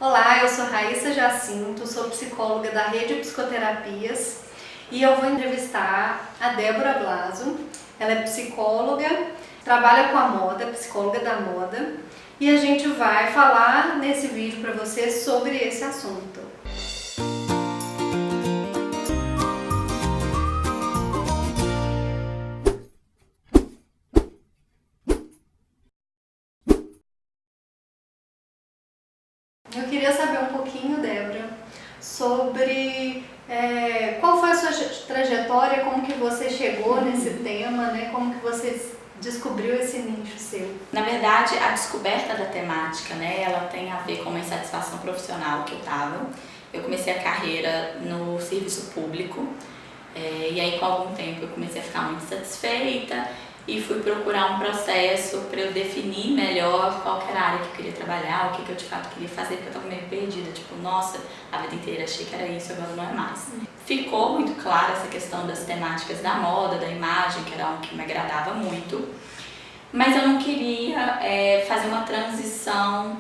Olá, eu sou Raíssa Jacinto, sou psicóloga da Rede Psicoterapias e eu vou entrevistar a Débora Blaso. Ela é psicóloga, trabalha com a moda, psicóloga da moda, e a gente vai falar nesse vídeo para você sobre esse assunto. Eu queria saber um pouquinho, Débora, sobre qual foi a sua trajetória, como que você chegou nesse tema, né? Como que você descobriu esse nicho seu? Na verdade, a descoberta da temática, né, ela tem a ver com uma insatisfação profissional que eu tava. Eu comecei a carreira no serviço público, e aí com algum tempo eu comecei a ficar muito satisfeita e fui procurar um processo para eu definir melhor qual que era a área que eu queria trabalhar, o que eu de fato queria fazer, porque eu estava meio perdida, tipo, nossa, a vida inteira achei que era isso, agora não é mais. Ficou muito clara essa questão das temáticas da moda, da imagem, que era algo que me agradava muito, mas eu não queria fazer uma transição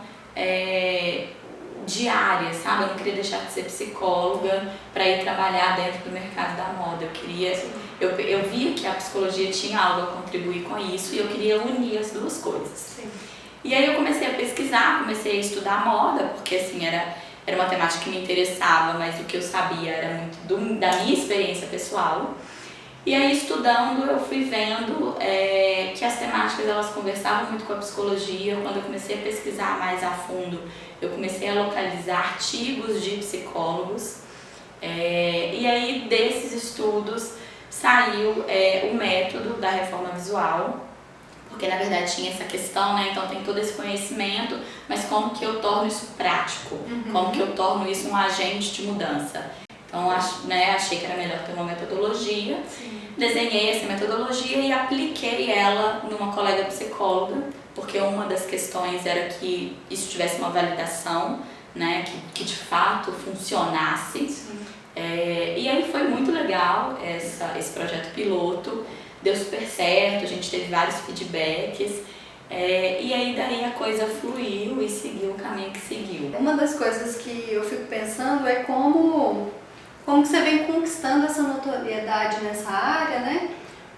diária, sabe? Eu não queria deixar de ser psicóloga para ir trabalhar dentro do mercado da moda. Eu via que a psicologia tinha algo a contribuir com isso e eu queria unir as duas coisas. Sim. E aí eu comecei a pesquisar, comecei a estudar moda, porque assim, era uma temática que me interessava, mas o que eu sabia era muito da minha experiência pessoal. E aí estudando eu fui vendo que as temáticas elas conversavam muito com a psicologia. Quando eu comecei a pesquisar mais a fundo, eu comecei a localizar artigos de psicólogos, e aí desses estudos saiu o método da reforma visual, porque na verdade tinha essa questão, né? Então tem todo esse conhecimento, mas como que eu torno isso prático? Como que eu torno isso um agente de mudança? Então achei que era melhor ter uma metodologia. Sim. Desenhei essa metodologia e apliquei ela numa colega psicóloga, porque uma das questões era que isso tivesse uma validação, né, que de fato funcionasse. E aí foi muito legal esse projeto piloto, deu super certo, a gente teve vários feedbacks. E aí daí a coisa fluiu e seguiu o caminho que seguiu. Uma das coisas que eu fico pensando é como que você vem conquistando essa notoriedade nessa área, né?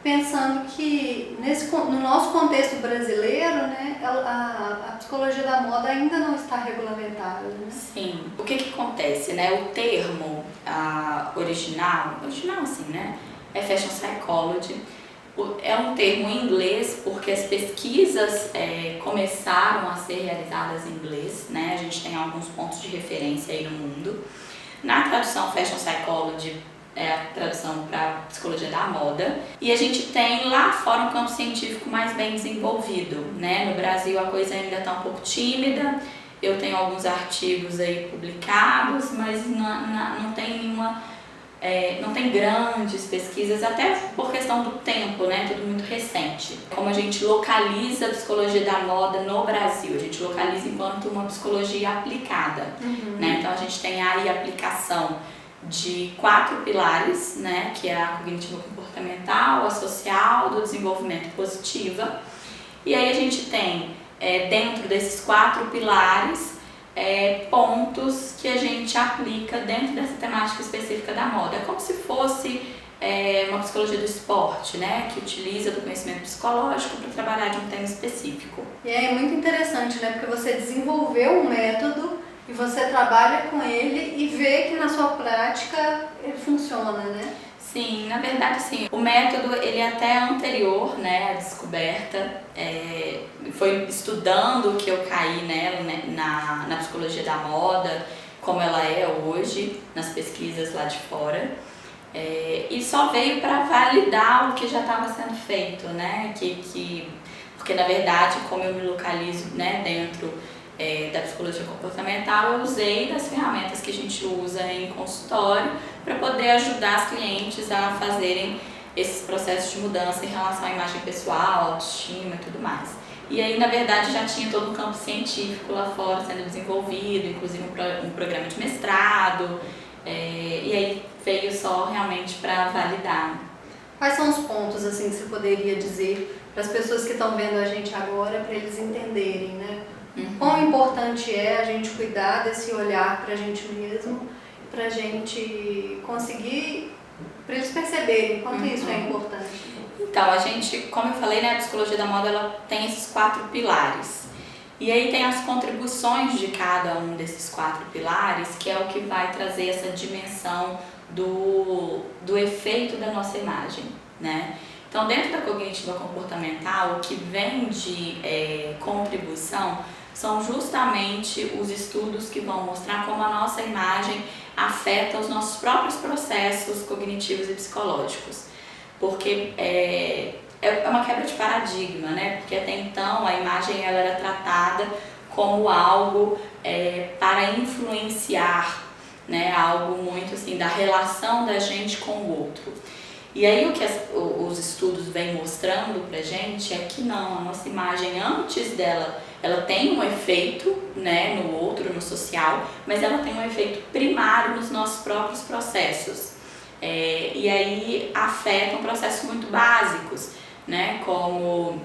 Pensando que no nosso contexto brasileiro, né, a psicologia da moda ainda não está regulamentada, né? Sim. O que acontece, né? O termo original assim, né? É Fashion Psychology. É um termo em inglês porque as pesquisas começaram a ser realizadas em inglês, né? A gente tem alguns pontos de referência aí no mundo. Na tradução Fashion Psychology é a tradução para psicologia da moda, e a gente tem lá fora um campo científico mais bem desenvolvido, né? No Brasil a coisa ainda está um pouco tímida. Eu tenho alguns artigos aí publicados, mas não tem nenhuma não tem grandes pesquisas, até por questão do tempo, né? Tudo muito recente. Como a gente localiza a psicologia da moda no Brasil, a gente localiza enquanto uma psicologia aplicada, né? Então a gente tem aí a aplicação de 4 pilares, né? Que é a cognitivo-comportamental, a social, do desenvolvimento positiva. E aí a gente tem, dentro desses 4 pilares, pontos que a gente aplica dentro dessa temática específica da moda. É como se fosse uma psicologia do esporte, né? Que utiliza do conhecimento psicológico para trabalhar de um tema específico. E é muito interessante, né? Porque você desenvolveu um método e você trabalha com ele e vê que na sua prática ele funciona, né? Sim, na verdade sim. O método ele é até anterior, né, à descoberta. Foi estudando que eu caí nela, né, na psicologia da moda, como ela é hoje, nas pesquisas lá de fora. E só veio para validar o que já estava sendo feito, né? Porque na verdade, como eu me localizo, né, dentro da psicologia comportamental, eu usei das ferramentas que a gente usa em consultório para poder ajudar as clientes a fazerem esses processos de mudança em relação à imagem pessoal, autoestima e tudo mais. E aí, na verdade, já tinha todo um campo científico lá fora sendo desenvolvido, inclusive um programa de mestrado, e aí veio só realmente para validar. Quais são os pontos assim que você poderia dizer para as pessoas que estão vendo a gente agora, para eles entenderem, né? Quão importante é a gente cuidar desse olhar para a gente mesmo, para a gente conseguir, para eles perceberem quanto isso é importante. Então, a gente, como eu falei, né, a psicologia da moda ela tem esses 4 pilares. E aí tem as contribuições de cada um desses 4 pilares, que é o que vai trazer essa dimensão do efeito da nossa imagem, né? Então, dentro da cognitiva comportamental, o que vem de contribuição são justamente os estudos que vão mostrar como a nossa imagem afeta os nossos próprios processos cognitivos e psicológicos. Porque é uma quebra de paradigma, né? Porque até então a imagem ela era tratada como algo para influenciar, né? Algo muito assim da relação da gente com o outro. E aí o que os estudos vêm mostrando pra gente é que não, a nossa imagem antes dela, ela tem um efeito, né, no outro, no social, mas ela tem um efeito primário nos nossos próprios processos. E aí afetam processos muito básicos, né, como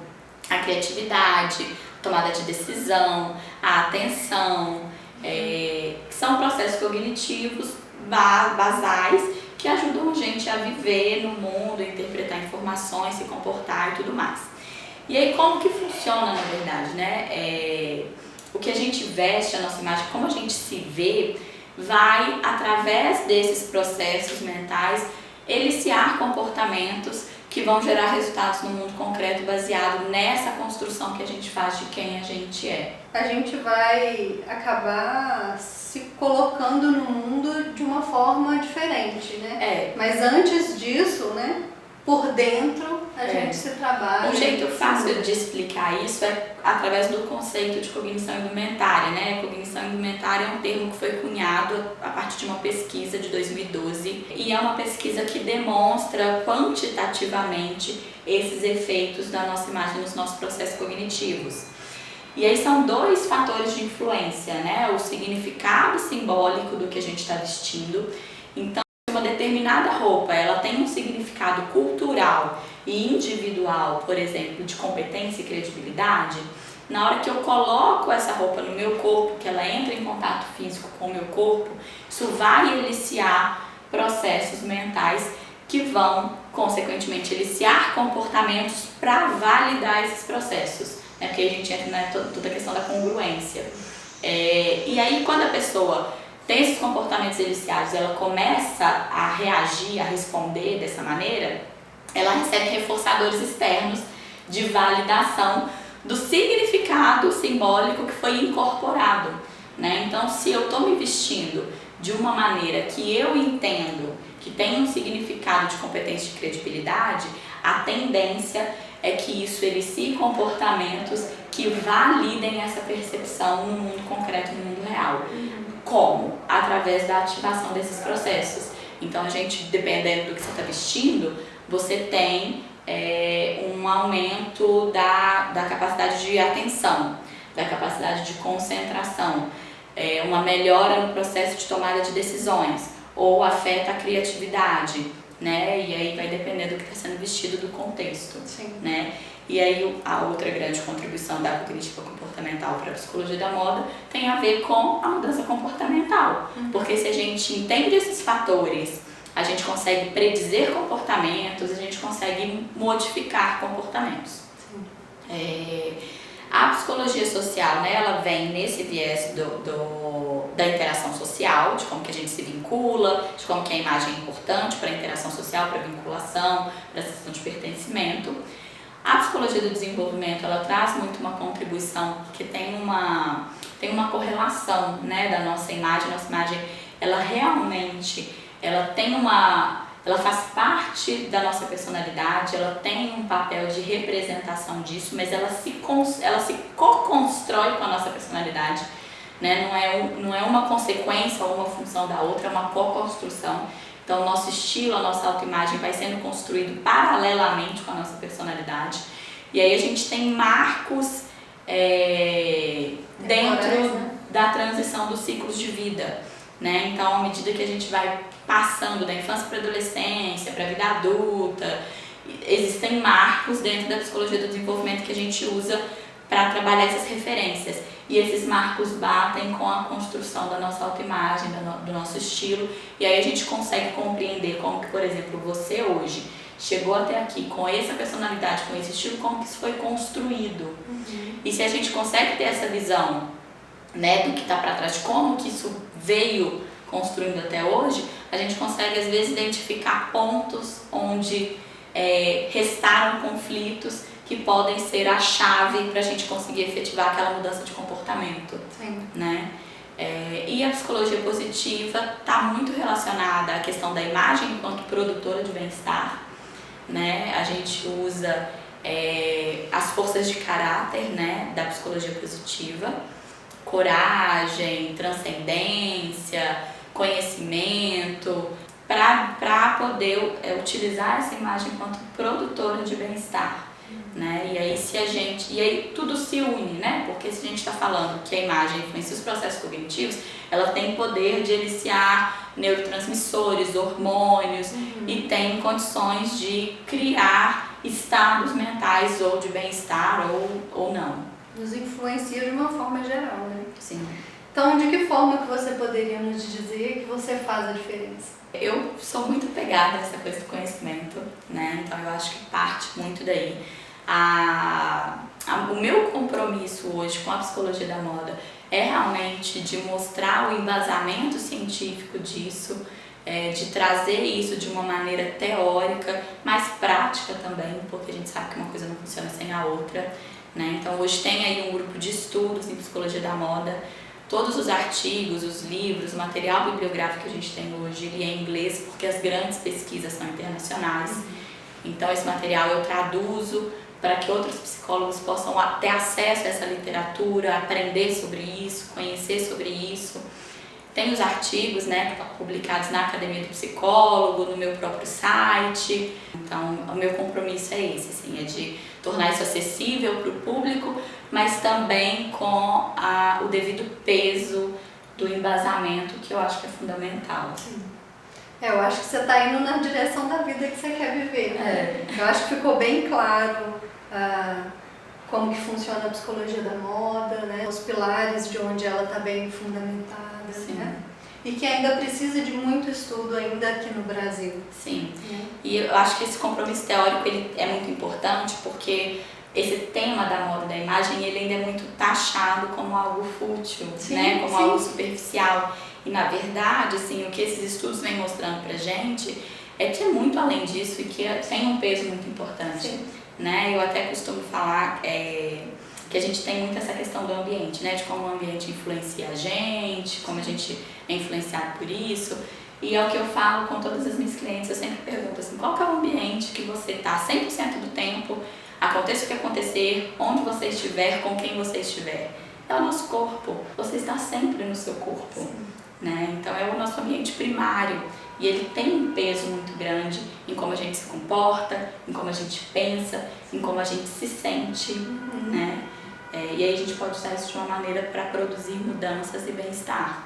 a criatividade, tomada de decisão, a atenção, que são processos cognitivos basais que ajudam a gente a viver no mundo, interpretar informações, se comportar e tudo mais. E aí como que funciona na verdade, né? O que a gente veste, a nossa imagem, como a gente se vê, vai através desses processos mentais eliciar comportamentos que vão gerar resultados no mundo concreto baseado nessa construção que a gente faz de quem a gente é. A gente vai acabar se colocando no mundo de uma forma diferente, né? Mas antes disso, né, por dentro a gente se trabalha. Um jeito fácil de explicar isso é através do conceito de cognição indumentária, né? Cognição indumentária é um termo que foi cunhado a partir de uma pesquisa de 2012 e é uma pesquisa que demonstra quantitativamente esses efeitos da nossa imagem nos nossos processos cognitivos. E aí são 2 fatores de influência, né? O significado simbólico do que a gente está vestindo. Então, uma determinada roupa, ela tem um significado cultural e individual, por exemplo, de competência e credibilidade, na hora que eu coloco essa roupa no meu corpo, que ela entra em contato físico com o meu corpo, isso vai eliciar processos mentais que vão, consequentemente, eliciar comportamentos para validar esses processos, né? Porque aí a gente entra na toda a questão da congruência. E aí, quando a pessoa tem esses comportamentos eliciados, ela começa a reagir, a responder dessa maneira, ela recebe reforçadores externos de validação do significado simbólico que foi incorporado, né? Então, se eu estou me vestindo de uma maneira que eu entendo que tem um significado de competência e de credibilidade, a tendência é que isso elicie comportamentos que validem essa percepção no mundo concreto, no mundo real. Como? Através da ativação desses processos. Então, a gente, dependendo do que você está vestindo, você tem um aumento da capacidade de atenção, da capacidade de concentração, uma melhora no processo de tomada de decisões, ou afeta a criatividade, né? E aí vai depender do que está sendo vestido, do contexto. Sim. Né? E aí a outra grande contribuição da cognitiva comportamental para a psicologia da moda tem a ver com a mudança comportamental. Porque se a gente entende esses fatores, a gente consegue predizer comportamentos, a gente consegue modificar comportamentos. A psicologia social, né, ela vem nesse viés da interação social, de como que a gente se vincula, de como que a imagem é importante para a interação social, para a vinculação, para a sensação de pertencimento. A psicologia do desenvolvimento, ela traz muito uma contribuição que tem uma correlação, né, da nossa imagem. Nossa imagem, ela realmente, ela faz parte da nossa personalidade, ela tem um papel de representação disso, mas ela se co-constrói com a nossa personalidade, né? Não é uma consequência ou uma função da outra, é uma co-construção. Então, o nosso estilo, a nossa autoimagem vai sendo construído paralelamente com a nossa personalidade. E aí a gente tem marcos dentro da transição dos ciclos de vida, né? Então, à medida que a gente vai passando da infância para a adolescência, para a vida adulta, existem marcos dentro da psicologia do desenvolvimento que a gente usa para trabalhar essas referências. e esses marcos batem com a construção da nossa autoimagem, do nosso estilo, e aí a gente consegue compreender como que, por exemplo, você hoje chegou até aqui com essa personalidade, com esse estilo, como que isso foi construído. E se a gente consegue ter essa visão, né, do que está para trás, de como que isso veio construindo até hoje, a gente consegue às vezes identificar pontos onde restaram conflitos que podem ser a chave para a gente conseguir efetivar aquela mudança de comportamento. Sim. Né? E a psicologia positiva está muito relacionada à questão da imagem enquanto produtora de bem-estar. Né? A gente usa as forças de caráter, né, da psicologia positiva, coragem, transcendência, conhecimento, para poder utilizar essa imagem enquanto produtora de bem-estar. Né? E aí tudo se une, né? Porque se a gente está falando que a imagem influencia os processos cognitivos, ela tem poder de eliciar neurotransmissores, hormônios e tem condições de criar estados mentais ou de bem-estar ou não. Nos influencia de uma forma geral, né? Sim. Então, de que forma que você poderia nos dizer que você faz a diferença? Eu sou muito apegada a essa coisa do conhecimento, né? Então eu acho que parte muito daí. O meu compromisso hoje com a psicologia da moda é realmente de mostrar o embasamento científico disso, de trazer isso de uma maneira teórica, mas prática também, porque a gente sabe que uma coisa não funciona sem a outra. Né? Então hoje tem aí um grupo de estudos em psicologia da moda. Todos os artigos, os livros, o material bibliográfico que a gente tem hoje, ele é em inglês porque as grandes pesquisas são internacionais. Então esse material eu traduzo para que outros psicólogos possam ter acesso a essa literatura, aprender sobre isso, conhecer sobre isso. Tem os artigos, né, que estão publicados na Academia do Psicólogo, no meu próprio site. Então o meu compromisso é esse, assim, é de tornar isso acessível para o público, mas também com o devido peso do embasamento, que eu acho que é fundamental. Sim. Eu acho que você está indo na direção da vida que você quer viver. Né? Eu acho que ficou bem claro como que funciona a psicologia da moda, né? Os pilares de onde ela está bem fundamentada. Né? E que ainda precisa de muito estudo ainda aqui no Brasil. Sim. E eu acho que esse compromisso teórico ele é muito importante porque esse tema da moda e da imagem ele ainda é muito taxado como algo fútil, né? Como algo superficial. E na verdade, assim, o que esses estudos vêm mostrando pra gente é que é muito além disso e que tem um peso muito importante. Né? Eu até costumo falar que a gente tem muito essa questão do ambiente, né? De como o ambiente influencia a gente, como a gente é influenciado por isso. E é o que eu falo com todas as minhas clientes, eu sempre pergunto assim, qual que é o ambiente que você está 100% do tempo, aconteça o que acontecer, onde você estiver, com quem você estiver. É o nosso corpo, você está sempre no seu corpo. Né? Então é o nosso ambiente primário e ele tem um peso muito grande em como a gente se comporta, em como a gente pensa, em como a gente se sente. Né? E aí a gente pode usar isso de uma maneira para produzir mudanças e bem-estar.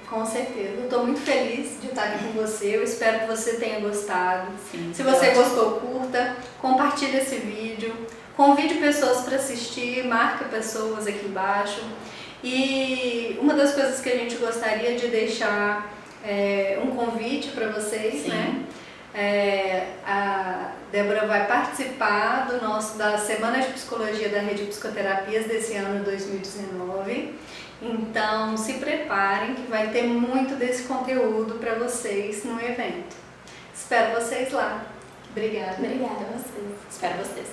Com certeza. Eu estou muito feliz de estar aqui com você. Eu espero que você tenha gostado. Sim, se você gostou, curta, compartilhe esse vídeo, convide pessoas para assistir, marca pessoas aqui embaixo. E uma das coisas que a gente gostaria de deixar um convite para vocês, né? A Débora vai participar da Semana de Psicologia da Rede Psicoterapias desse ano 2019. Então se preparem que vai ter muito desse conteúdo para vocês no evento. Espero vocês lá. Obrigada. Obrigada a vocês. Espero vocês.